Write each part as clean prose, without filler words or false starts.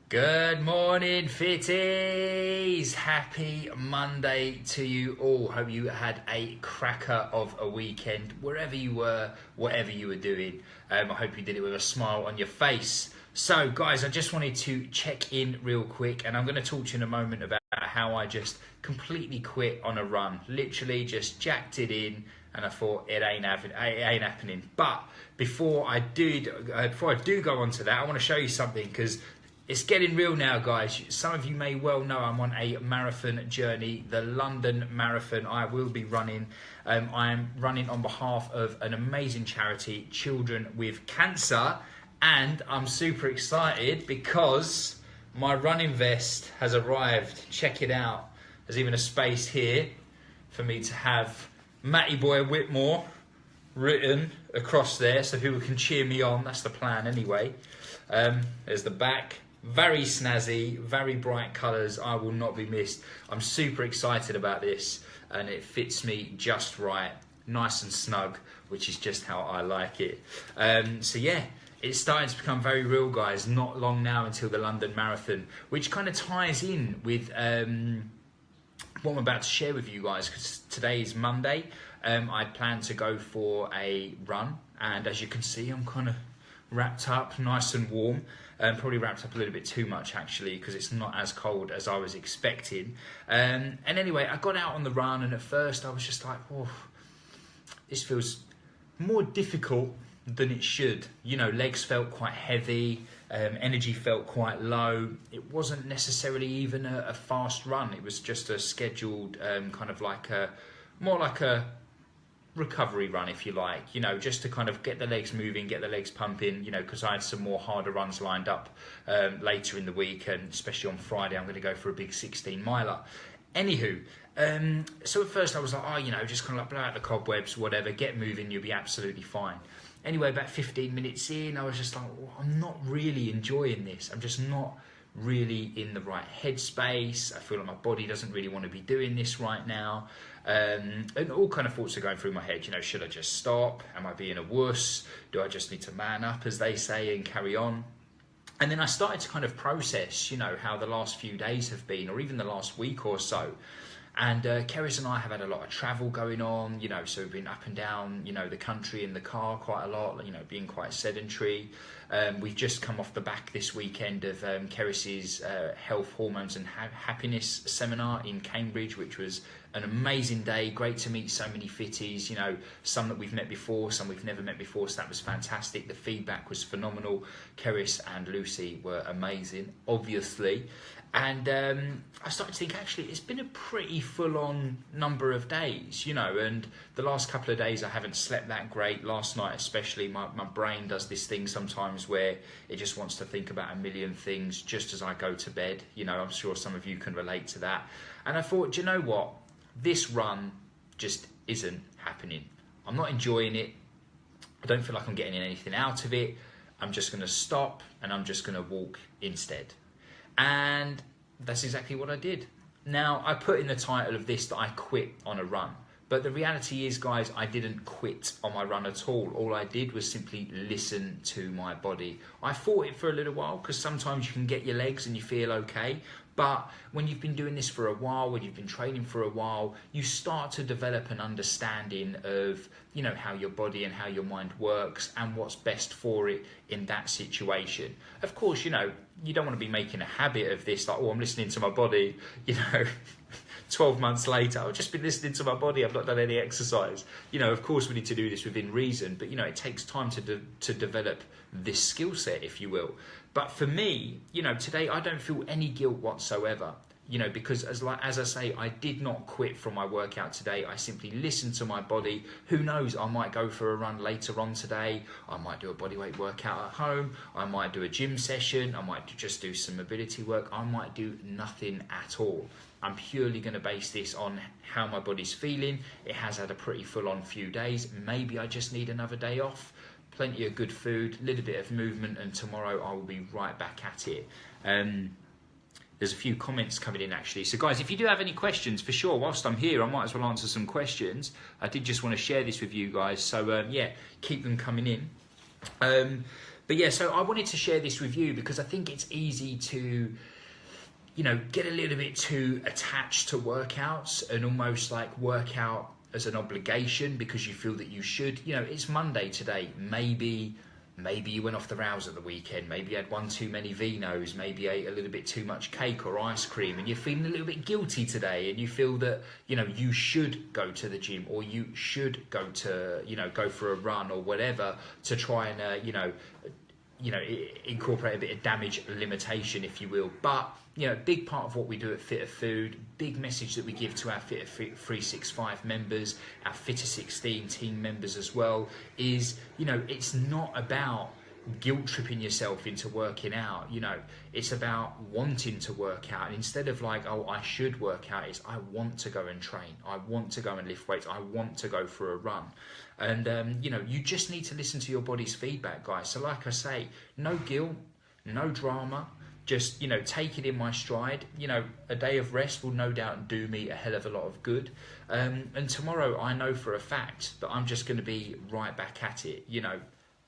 Good morning, fitties! Happy Monday to you all. Hope you had a cracker of a weekend, wherever you were, whatever you were doing. I hope you did it with a smile on your face. So, guys, I just wanted to check in real quick, and I'm going to talk to you in a moment about how I just completely quit on a run. Literally just jacked it in, and I thought it ain't happening. But before I do go on to that, I want to show you something, because it's getting real now, guys. Some of you may well know I'm on a marathon journey, the London Marathon. I will be running. I am running on behalf of an amazing charity, Children with Cancer. And I'm super excited because my running vest has arrived. Check it out. There's even a space here for me to have Matty Boy Whitmore written across there so people can cheer me on. That's the plan anyway. There's the back. Very snazzy, very bright colours. I will not be missed. I'm super excited about this, and it fits me just right. Nice and snug, which is just how I like it. So yeah, it's starting to become very real, guys. Not long now until the London Marathon, which kind of ties in with what I'm about to share with you guys, because today is Monday. I plan to go for a run, and as you can see, I'm kind of wrapped up nice and warm. Probably wrapped up a little bit too much, actually, because it's not as cold as I was expecting. And anyway, I got out on the run, and at first I was just like, oh, this feels more difficult than it should. You know, legs felt quite heavy, energy felt quite low. It wasn't necessarily even a fast run. It was just a scheduled kind of like more like a recovery run, if you like, you know, just to kind of get the legs moving, get the legs pumping, you know, because I had some more harder runs lined up later in the week, and especially on Friday I'm going to go for a big 16 miler. Anywho, so at first I was like, oh, you know, just kind of like blow out the cobwebs, whatever, get moving, you'll be absolutely fine. Anyway, about 15 minutes in, I was just like, oh, I'm not really enjoying this. I'm just not really in the right headspace. I feel like my body doesn't really want to be doing this right now. And all kind of thoughts are going through my head. You know, should I just stop? Am I being a wuss? Do I just need to man up, as they say, and carry on? And then I started to kind of process, you know, how the last few days have been, or even the last week or so. And Keris and I have had a lot of travel going on, you know, so we've been up and down, you know, the country in the car quite a lot, you know, being quite sedentary. We've just come off the back this weekend of Keris's Health, Hormones and Happiness seminar in Cambridge, which was an amazing day. Great to meet so many fitties, you know, some that we've met before, some we've never met before, so that was fantastic. The feedback was phenomenal. Keris and Lucy were amazing, obviously. And I started to think, actually, it's been a pretty full-on number of days, you know, and the last couple of days I haven't slept that great. Last night especially, my brain does this thing sometimes where it just wants to think about a million things just as I go to bed. You know, I'm sure some of you can relate to that. And I thought, do you know what? This run just isn't happening. I'm not enjoying it. I don't feel like I'm getting anything out of it. I'm just going to stop, and I'm just going to walk instead. And that's exactly what I did. Now, I put in the title of this that I quit on a run. But the reality is, guys, I didn't quit on my run at all. All I did was simply listen to my body. I fought it for a little while, because sometimes you can get your legs and you feel okay. But when you've been doing this for a while, when you've been training for a while, you start to develop an understanding of, you know, how your body and how your mind works and what's best for it in that situation. Of course, you know, you don't want to be making a habit of this, like, oh, I'm listening to my body, you know, 12 months later, I've just been listening to my body, I've not done any exercise. You know, of course we need to do this within reason, but, you know, it takes time to develop this skill set, if you will. But for me, you know, today I don't feel any guilt whatsoever, you know, because as I say, I did not quit from my workout today. I simply listened to my body. Who knows, I might go for a run later on today. I might do a bodyweight workout at home. I might do a gym session. I might just do some mobility work. I might do nothing at all. I'm purely going to base this on how my body's feeling. It has had a pretty full-on few days. Maybe I just need another day off. Plenty of good food, a little bit of movement, and tomorrow I will be right back at it. There's a few comments coming in, actually. So, guys, if you do have any questions, for sure, whilst I'm here, I might as well answer some questions. I did just want to share this with you guys. So, yeah, keep them coming in. But yeah, so I wanted to share this with you because I think it's easy to, you know, get a little bit too attached to workouts and almost like work out as an obligation because you feel that you should. You know, it's Monday today. Maybe you went off the rails at the weekend. Maybe you had one too many vinos. Maybe you ate a little bit too much cake or ice cream, and you're feeling a little bit guilty today. And you feel that, you know, you should go to the gym or you should go to, you know, go for a run or whatever to try and, you know, incorporate a bit of damage limitation, if you will. But, you know, a big part of what we do at Fitter Food, big message that we give to our Fitter 365 members, our Fitter 16 team members as well, is, you know, it's not about guilt tripping yourself into working out. You know, it's about wanting to work out. And instead of like, oh, I should work out, it's I want to go and train. I want to go and lift weights. I want to go for a run. And, you know, you just need to listen to your body's feedback, guys. So like I say, no guilt, no drama. Just, you know, take it in my stride. You know, a day of rest will no doubt do me a hell of a lot of good. And tomorrow I know for a fact that I'm just going to be right back at it, you know.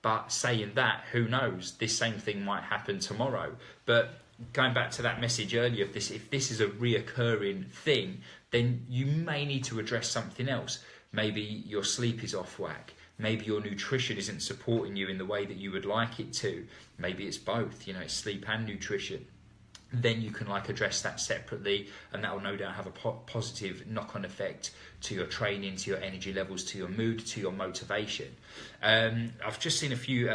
But saying that, who knows? This same thing might happen tomorrow. But going back to that message earlier, if this is a reoccurring thing, then you may need to address something else. Maybe your sleep is off whack. Maybe your nutrition isn't supporting you in the way that you would like it to. Maybe it's both, you know, it's sleep and nutrition. Then you can like address that separately, and that will no doubt have a positive knock-on effect to your training, to your energy levels, to your mood, to your motivation. I've just seen a few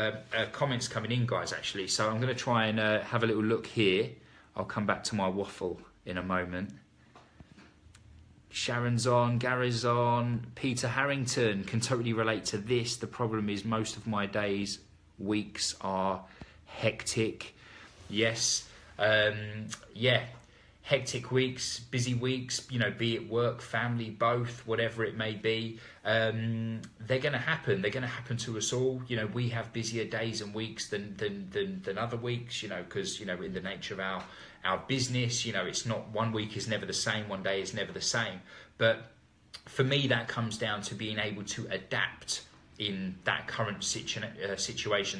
comments coming in, guys, actually. So I'm going to try and have a little look here. I'll come back to my waffle in a moment. Sharon's on, Gary's on, Peter Harrington can totally relate to this. The problem is most of my days, weeks are hectic. Yes, yeah, hectic weeks, busy weeks, you know, be it work, family, both, whatever it may be. They're going to happen. They're going to happen to us all. You know, we have busier days and weeks than other weeks, you know, because, you know, in the nature of our business, you know, it's not, one week is never the same, one day is never the same. But for me, that comes down to being able to adapt in that current situation,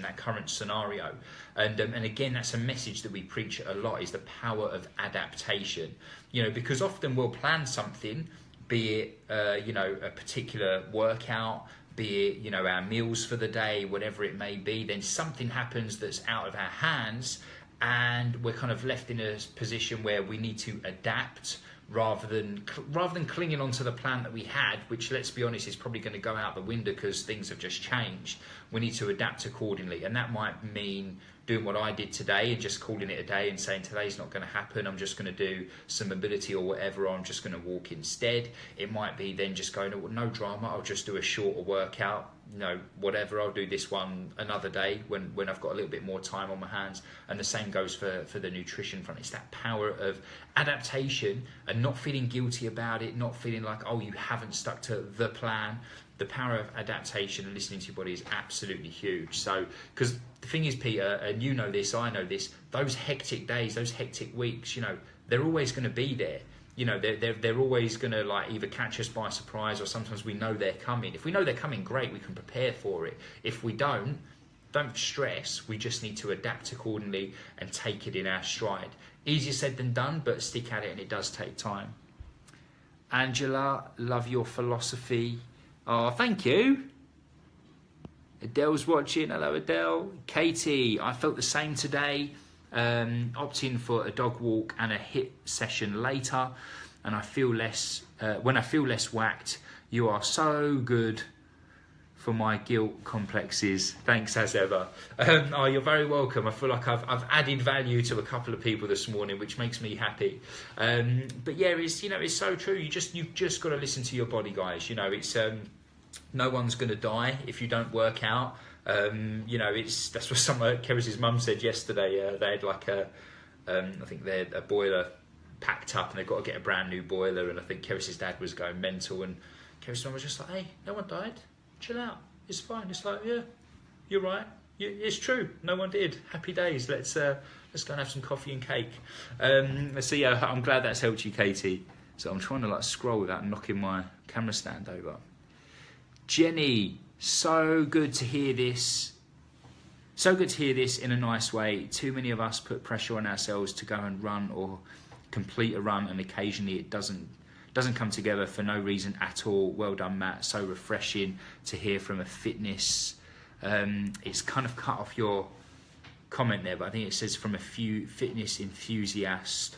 that current scenario. And again, that's a message that we preach a lot, is the power of adaptation. You know, because often we'll plan something, be it, you know, a particular workout, be it, you know, our meals for the day, whatever it may be, then something happens that's out of our hands, and we're kind of left in a position where we need to adapt rather than clinging onto the plan that we had, which, let's be honest, is probably going to go out the window because things have just changed. We need to adapt accordingly, and that might mean doing what I did today and just calling it a day and saying today's not going to happen, I'm just going to do some mobility or whatever, or I'm just going to walk instead. It might be then just going, oh, no drama, I'll just do a shorter workout, you know, whatever, I'll do this one another day when I've got a little bit more time on my hands. And the same goes for the nutrition front. It's that power of adaptation and not feeling guilty about it, not feeling like, oh, you haven't stuck to the plan. The power of adaptation and listening to your body is absolutely huge. So, because the thing is, Peter, and you know this, I know this, those hectic days, those hectic weeks, you know, they're always going to be there. You know, they're always going to like either catch us by surprise, or sometimes we know they're coming. If we know they're coming, great, we can prepare for it. If we don't stress. We just need to adapt accordingly and take it in our stride. Easier said than done, but stick at it, and it does take time. Angela, love your philosophy. Oh, thank you. Adele's watching. Hello, Adele. Katie, I felt the same today. Opting for a dog walk and a HIIT session later, and I feel less. When I feel less whacked, you are so good for my guilt complexes. Thanks as ever. Oh, you're very welcome. I feel like I've added value to a couple of people this morning, which makes me happy. But yeah, it's so true. You've just got to listen to your body, guys. You know, it's no one's going to die if you don't work out. That's what some of Keris's mum said yesterday. They had like I think they had a boiler packed up, and they've got to get a brand new boiler. And I think Keris's dad was going mental, and Keris's mum was just like, "Hey, no one died. Chill out. It's fine." It's like, yeah, you're right. It's true. No one did. Happy days. Let's go and have some coffee and cake. So yeah, I'm glad that's helped you, Katie. So I'm trying to like scroll without knocking my camera stand over. Jenny, so good to hear this. So good to hear this in a nice way. Too many of us put pressure on ourselves to go and run or complete a run, and occasionally it doesn't come together for no reason at all. Well done, Matt. So refreshing to hear from a fitness. It's kind of cut off your comment there, but I think it says from a fitness enthusiast.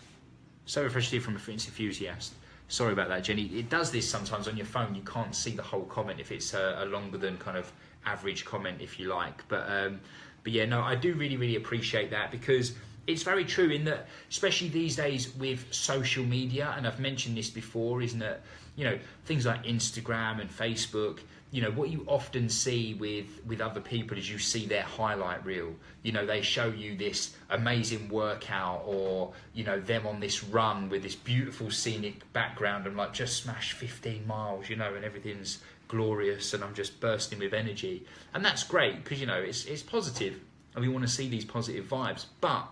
So refreshing to hear from a fitness enthusiast. Sorry about that, Jenny. It does this sometimes on your phone. You can't see the whole comment if it's a longer than kind of average comment, if you like. But yeah, no, I do really appreciate that, because it's very true in that, especially these days with social media, and I've mentioned this before, isn't it? You know, things like Instagram and Facebook, you know, what you often see with other people is you see their highlight reel. You know, they show you this amazing workout, or, you know, them on this run with this beautiful scenic background and like just smashed 15 miles, you know, and everything's glorious and I'm just bursting with energy. And that's great, because, you know, it's positive and we want to see these positive vibes. But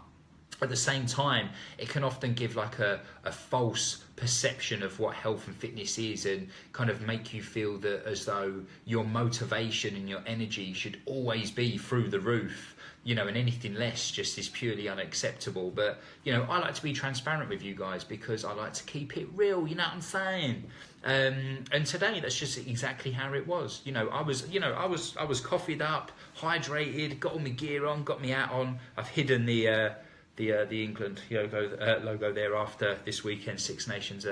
at the same time, it can often give like a false perception of what health and fitness is, and kind of make you feel that as though your motivation and your energy should always be through the roof, you know, and anything less just is purely unacceptable. But, you know, I like to be transparent with you guys because I like to keep it real, you know what I'm saying? And today that's just exactly how it was. You know, I was coffeeed up, hydrated, got all my gear on, got my hat on. I've hidden the England logo there after this weekend Six Nations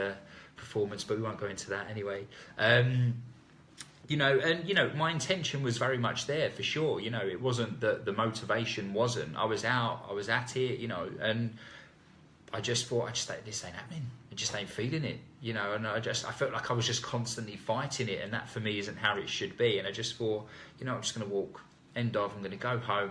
performance, but we won't go into that anyway. You know, and, you know, my intention was very much there for sure. You know, it wasn't that the motivation wasn't. I was out, I was at it, you know, and I just thought, this ain't happening. I just ain't feeling it, you know, and I felt like I was just constantly fighting it, and that for me isn't how it should be. And I just thought, you know, I'm just going to walk, I'm going to go home,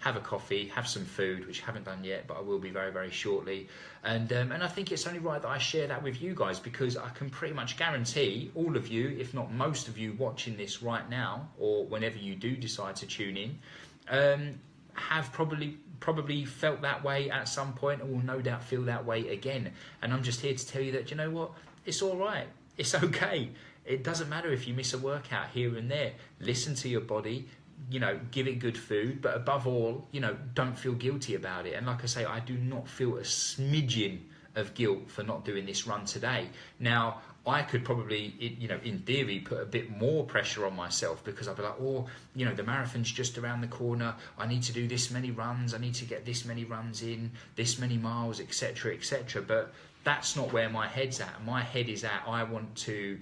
have a coffee, have some food, which I haven't done yet, but I will be very shortly. And I think it's only right that I share that with you guys, because I can pretty much guarantee all of you, if not most of you watching this right now, or whenever you do decide to tune in, have probably felt that way at some point, and will no doubt feel that way again. And I'm just here to tell you that, you know what, it's all right, it's okay. It doesn't matter if you miss a workout here and there. Listen to your body, you know, give it good food, but above all, you know, don't feel guilty about it. And like I say, I do not feel a smidgen of guilt for not doing this run today. Now, I could probably, you know, in theory, put a bit more pressure on myself, because I'd be like, oh, you know, the marathon's just around the corner. I need to do this many runs. I need to get this many runs in, this many miles, etc., etc. But that's not where my head's at. My head is at, I want to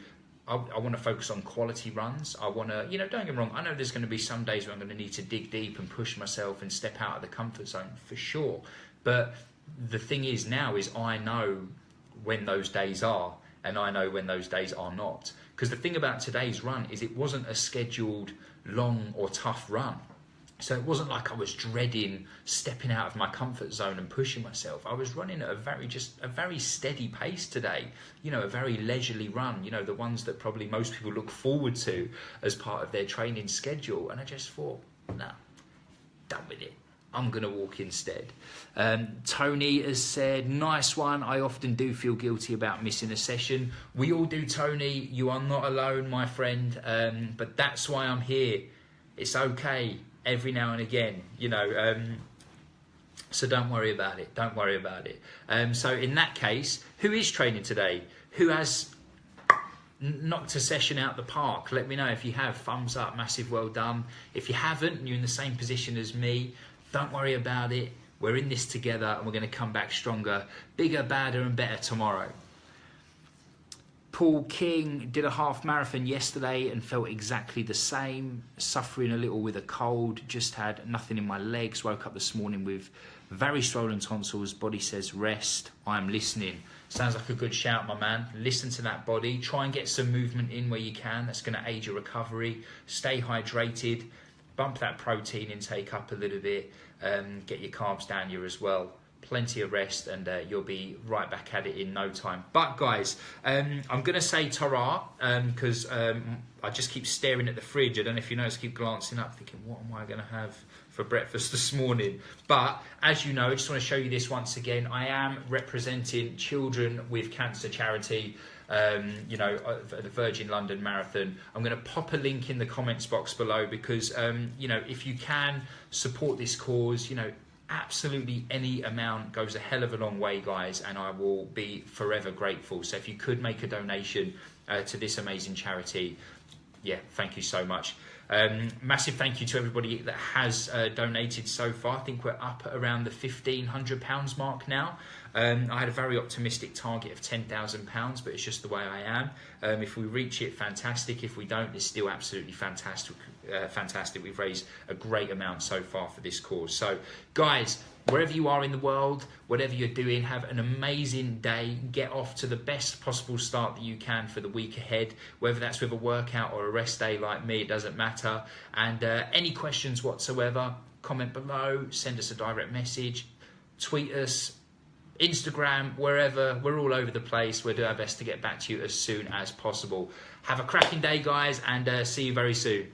focus on quality runs. I want to, you know, don't get me wrong, I know there's going to be some days where I'm going to need to dig deep and push myself and step out of the comfort zone, for sure. But the thing is now is I know when those days are, and I know when those days are not. Because the thing about today's run is it wasn't a scheduled long or tough run. So it wasn't like I was dreading stepping out of my comfort zone and pushing myself. I was running at a very steady pace today. You know, a very leisurely run, you know, the ones that probably most people look forward to as part of their training schedule. And I just thought, nah, done with it. I'm going to walk instead. Tony has said, nice one. I often do feel guilty about missing a session. We all do, Tony. You are not alone, my friend. But that's why I'm here. It's okay every now and again, you know. So don't worry about it. Don't worry about it. So in that case, who is training today? Who has knocked a session out the park? Let me know if you have. Thumbs up, massive well done. If you haven't, and you're in the same position as me, don't worry about it. We're in this together, and we're going to come back stronger, bigger, badder and better tomorrow. Paul King did a half marathon yesterday and felt exactly the same, suffering a little with a cold, just had nothing in my legs, woke up this morning with very swollen tonsils, body says rest, I'm listening. Sounds like a good shout, my man. Listen to that body, try and get some movement in where you can, that's going to aid your recovery, stay hydrated, bump that protein intake up a little bit, get your carbs down here as well. Plenty of rest, and you'll be right back at it in no time. But guys, I'm going to say ta-ra, because I just keep staring at the fridge. I don't know if you notice, I keep glancing up thinking, what am I going to have for breakfast this morning. But as you know, I just want to show you this once again. I am representing Children with Cancer charity, you know, the Virgin London Marathon. I'm going to pop a link in the comments box below because, you know, if you can support this cause, you know, absolutely any amount goes a hell of a long way, guys, and I will be forever grateful. So if you could make a donation to this amazing charity, yeah, thank you so much. Massive thank you to everybody that has donated so far. I think we're up at around the £1,500 mark now. I had a very optimistic target of £10,000, but it's just the way I am. If we reach it, fantastic. If we don't, it's still absolutely fantastic. Fantastic. We've raised a great amount so far for this cause. So, guys, wherever you are in the world, whatever you're doing, have an amazing day. Get off to the best possible start that you can for the week ahead, whether that's with a workout or a rest day like me, it doesn't matter. And any questions whatsoever, comment below, send us a direct message, tweet us, Instagram, wherever. We're all over the place. We'll do our best to get back to you as soon as possible. Have a cracking day, guys, and see you very soon.